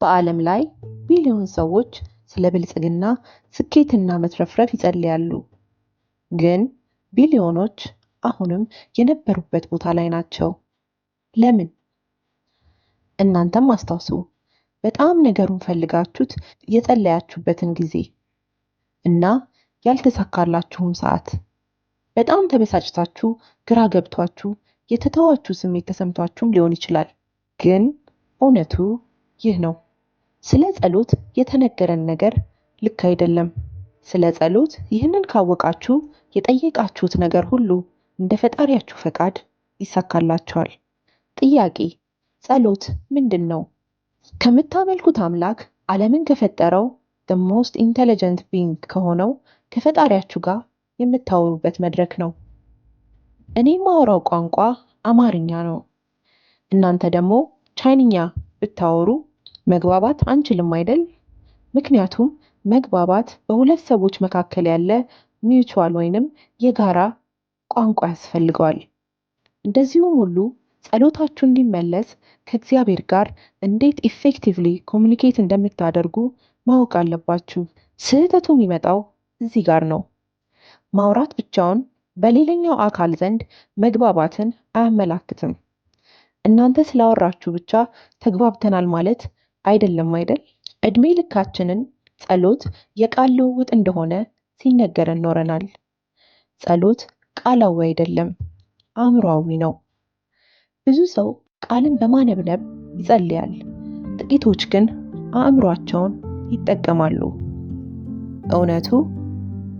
በዓለም ላይ ቢሊዮን ሰዎች ስለ ብልጽግና፣ ስኬትና መትረፍረፍ ይጸልያሉ። ግን ቢሊዮኖች አሁንም የነበሩበት ቦታ ላይ ናቸው። ለምን? እናንተም አስታውሱ። በጣም ነገሩን ፈልጋችሁት የጸለያችሁበትን ጊዜ እና ያልተሳካላችሁም ሰዓት፣ በጣም ተበሳጭታችሁ ግራ ገብቷችሁ የተተዋችሁ ስሜት ተሰምቷችሁም ሊሆን ይችላል። ግን እውነቱ ይህ ነው። ስለ ጸሎት የተነገረን ነገር ልክ አይደለም። ስለ ጸሎት ይህንን ካወቃችሁ የጠየቃችሁት ነገር ሁሉ እንደ ፈጣሪያችሁ ፈቃድ ይሳካላችኋል። ጥያቄ፣ ጸሎት ምንድን ነው? ከምታመልኩት አምላክ ዓለምን ከፈጠረው the most intelligent being ከሆነው ከፈጣሪያችሁ ጋር የምታወሩበት መድረክ ነው። እኔ የማወራው ቋንቋ አማርኛ ነው። እናንተ ደግሞ ቻይንኛ ብታወሩ መግባባት አንችልም አይደል? ምክንያቱም መግባባት በሁለት ሰዎች መካከል ያለ ሚውቹዋል ወይንም የጋራ ቋንቋ ያስፈልገዋል። እንደዚሁም ሁሉ ጸሎታችሁ እንዲመለስ ከእግዚአብሔር ጋር እንዴት ኢፌክቲቭሊ ኮሚኒኬት እንደምታደርጉ ማወቅ አለባችሁ። ስህተቱ የሚመጣው እዚህ ጋር ነው። ማውራት ብቻውን በሌላኛው አካል ዘንድ መግባባትን አያመላክትም። እናንተ ስላወራችሁ ብቻ ተግባብተናል ማለት አይደለም አይደል? እድሜ ልካችንን ጸሎት የቃል ልውውጥ እንደሆነ ሲነገረን ኖረናል። ጸሎት ቃላዊ አይደለም፣ አእምሯዊ ነው። ብዙ ሰው ቃልን በማነብነብ ይጸልያል፣ ጥቂቶች ግን አእምሯቸውን ይጠቀማሉ። እውነቱ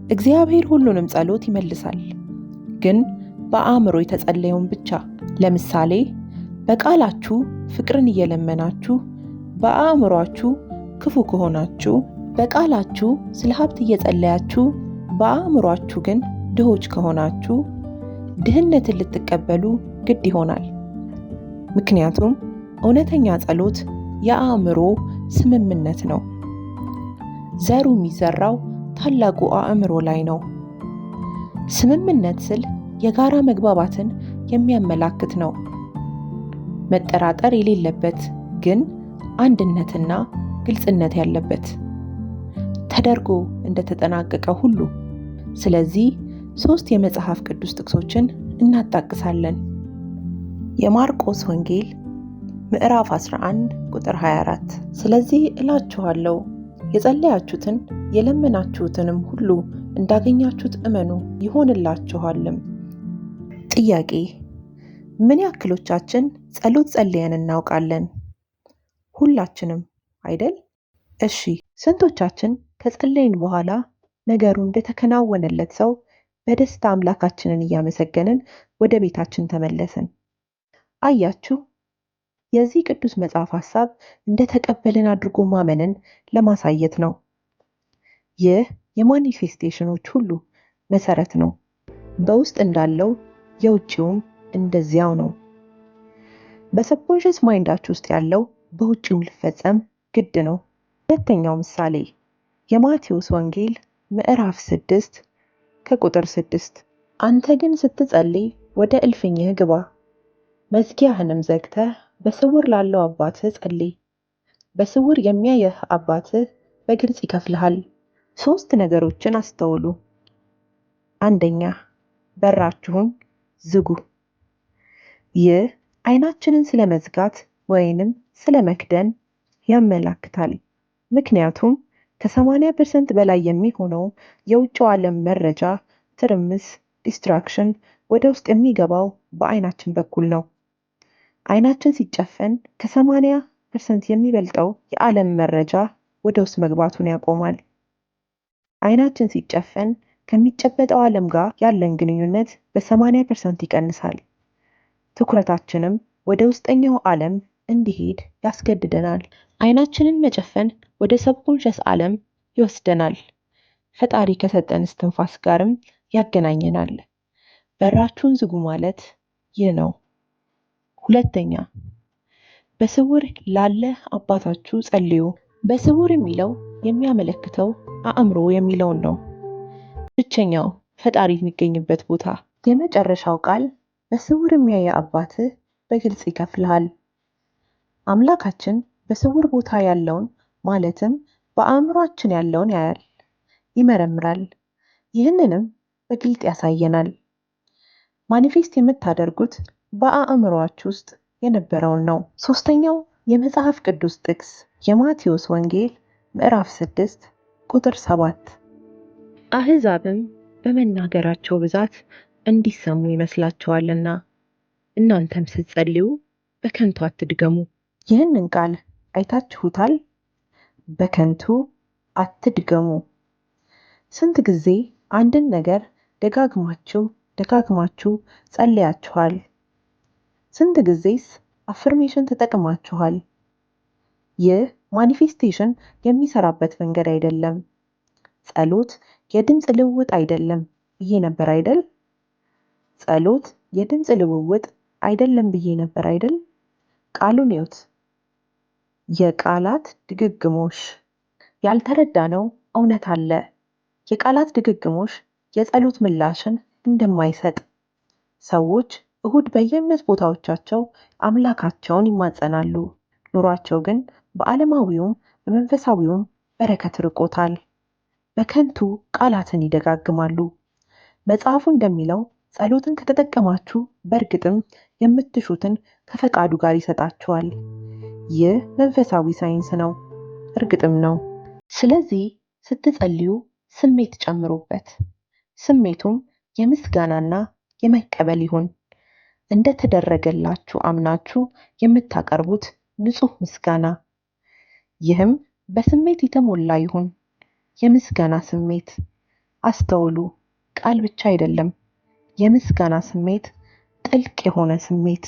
እግዚአብሔር ሁሉንም ጸሎት ይመልሳል፣ ግን በአእምሮ የተጸለየውን ብቻ። ለምሳሌ በቃላችሁ ፍቅርን እየለመናችሁ በአእምሯችሁ ክፉ ከሆናችሁ፣ በቃላችሁ ስለ ሀብት እየጸለያችሁ በአእምሯችሁ ግን ድሆች ከሆናችሁ ድህነትን ልትቀበሉ ግድ ይሆናል። ምክንያቱም እውነተኛ ጸሎት የአእምሮ ስምምነት ነው። ዘሩ የሚዘራው ታላቁ አእምሮ ላይ ነው። ስምምነት ስል የጋራ መግባባትን የሚያመላክት ነው። መጠራጠር የሌለበት ግን አንድነትና ግልጽነት ያለበት ተደርጎ እንደተጠናቀቀ ሁሉ። ስለዚህ 3 የመጽሐፍ ቅዱስ ጥቅሶችን እናጣቅሳለን። የማርቆስ ወንጌል ምዕራፍ 11 ቁጥር 24፣ ስለዚህ እላችኋለሁ የጸለያችሁትን የለመናችሁትንም ሁሉ እንዳገኛችሁት እመኑ ይሆንላችኋልም። ጥያቄ፣ ምን ያክሎቻችን ጸሎት ጸልየን እናውቃለን? ሁላችንም አይደል? እሺ፣ ስንቶቻችን ከጸለይን በኋላ ነገሩ እንደተከናወነለት ሰው በደስታ አምላካችንን እያመሰገንን ወደ ቤታችን ተመለስን? አያችሁ፣ የዚህ ቅዱስ መጽሐፍ ሐሳብ እንደተቀበልን አድርጎ ማመንን ለማሳየት ነው። ይህ የማኒፌስቴሽኖች ሁሉ መሰረት ነው። በውስጥ እንዳለው የውጭውም እንደዚያው ነው። በሰብኮንሽስ ማይንዳችሁ ውስጥ ያለው በውጭው ሊፈጸም ግድ ነው። ሁለተኛው ምሳሌ የማቴዎስ ወንጌል ምዕራፍ 6 ከቁጥር 6፣ አንተ ግን ስትጸልይ ወደ እልፍኝህ ግባ፣ መዝጊያህንም ዘግተህ በስውር ላለው አባትህ ጸልይ፣ በስውር የሚያየህ አባትህ በግልጽ ይከፍልሃል። 3 ነገሮችን አስተውሉ። አንደኛ፣ በራችሁን ዝጉ። ይህ አይናችንን ስለመዝጋት ወይንም ስለመክደን ያመላክታል። ምክንያቱም ከ80% በላይ የሚሆነው የውጭው ዓለም መረጃ፣ ትርምስ፣ ዲስትራክሽን ወደ ውስጥ የሚገባው በአይናችን በኩል ነው። አይናችን ሲጨፈን ከ80% የሚበልጠው የዓለም መረጃ ወደ ውስጥ መግባቱን ያቆማል። አይናችን ሲጨፈን ከሚጨበጠው ዓለም ጋር ያለን ግንኙነት በ80% ይቀንሳል። ትኩረታችንም ወደ ውስጠኛው ዓለም እንዲሄድ ያስገድደናል። አይናችንን መጨፈን ወደ ሰብኮንሸስ ዓለም ይወስደናል። ፈጣሪ ከሰጠን እስትንፋስ ጋርም ያገናኘናል። በራችሁን ዝጉ ማለት ይህ ነው። ሁለተኛ፣ በስውር ላለ አባታችሁ ጸልዩ። በስውር የሚለው የሚያመለክተው አእምሮ የሚለውን ነው። ብቸኛው ፈጣሪ የሚገኝበት ቦታ። የመጨረሻው ቃል በስውር የሚያየ አባትህ በግልጽ ይከፍልሃል። አምላካችን በስውር ቦታ ያለውን ማለትም በአእምሯችን ያለውን ያያል፣ ይመረምራል። ይህንንም በግልጥ ያሳየናል። ማኒፌስት የምታደርጉት በአእምሯችሁ ውስጥ የነበረውን ነው። ሶስተኛው የመጽሐፍ ቅዱስ ጥቅስ የማቴዎስ ወንጌል ምዕራፍ 6 ቁጥር 7 አሕዛብም በመናገራቸው ብዛት እንዲሰሙ ይመስላቸዋልና እናንተም ስትጸልዩ በከንቱ አትድገሙ። ይህንን ቃል አይታችሁታል? በከንቱ አትድገሙ። ስንት ጊዜ አንድን ነገር ደጋግማችሁ ጸልያችኋል? ስንት ጊዜስ አፍርሜሽን ተጠቅማችኋል? ይህ ማኒፌስቴሽን የሚሰራበት መንገድ አይደለም። ጸሎት የድምፅ ልውውጥ አይደለም ብዬ ነበር አይደል? ጸሎት የድምፅ ልውውጥ አይደለም ብዬ ነበር አይደል? ቃሉን እዩት። የቃላት ድግግሞሽ። ያልተረዳነው እውነት አለ። የቃላት ድግግሞሽ የጸሎት ምላሽን እንደማይሰጥ። ሰዎች እሁድ በየእምነት ቦታዎቻቸው አምላካቸውን ይማጸናሉ። ኑሯቸው ግን በዓለማዊውም በመንፈሳዊውም በረከት ርቆታል። በከንቱ ቃላትን ይደጋግማሉ። መጽሐፉ እንደሚለው ጸሎትን ከተጠቀማችሁ በእርግጥም የምትሹትን ከፈቃዱ ጋር ይሰጣችኋል። ይህ መንፈሳዊ ሳይንስ ነው፣ እርግጥም ነው። ስለዚህ ስትጸልዩ ስሜት ጨምሩበት። ስሜቱም የምስጋናና የመቀበል ይሁን። እንደተደረገላችሁ አምናችሁ የምታቀርቡት ንጹህ ምስጋና። ይህም በስሜት የተሞላ ይሁን። የምስጋና ስሜት። አስተውሉ፣ ቃል ብቻ አይደለም። የምስጋና ስሜት ጥልቅ የሆነ ስሜት